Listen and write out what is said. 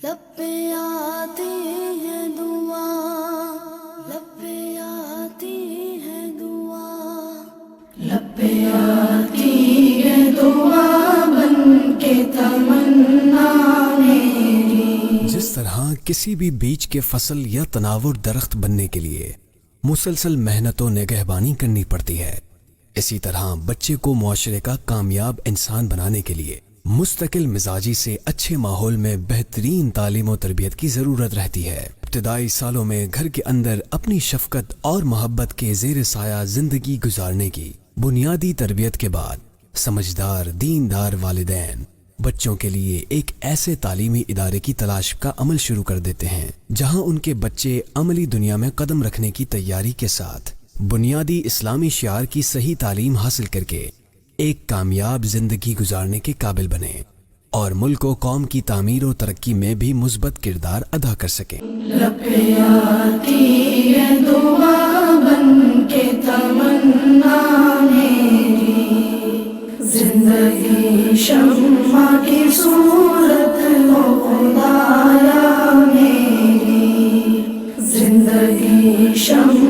لب پہ آتی ہے دعا، لب پہ آتی ہے دعا، لب پہ آتی ہے دعا بن کے تمنا میری۔ جس طرح کسی بھی بیج کے فصل یا تناور درخت بننے کے لیے مسلسل محنت و نگہبانی کرنی پڑتی ہے، اسی طرح بچے کو معاشرے کا کامیاب انسان بنانے کے لیے مستقل مزاجی سے اچھے ماحول میں بہترین تعلیم و تربیت کی ضرورت رہتی ہے۔ ابتدائی سالوں میں گھر کے اندر اپنی شفقت اور محبت کے زیر سایہ زندگی گزارنے کی بنیادی تربیت کے بعد سمجھدار دیندار والدین بچوں کے لیے ایک ایسے تعلیمی ادارے کی تلاش کا عمل شروع کر دیتے ہیں جہاں ان کے بچے عملی دنیا میں قدم رکھنے کی تیاری کے ساتھ بنیادی اسلامی شعار کی صحیح تعلیم حاصل کر کے ایک کامیاب زندگی گزارنے کے قابل بنے اور ملک و قوم کی تعمیر و ترقی میں بھی مثبت کردار ادا کر سکیں۔ لب پہ آتی ہے دعا بن کے تمنا میری، زندگی شمع کی صورت ہو خدایا میری، زندگی شمع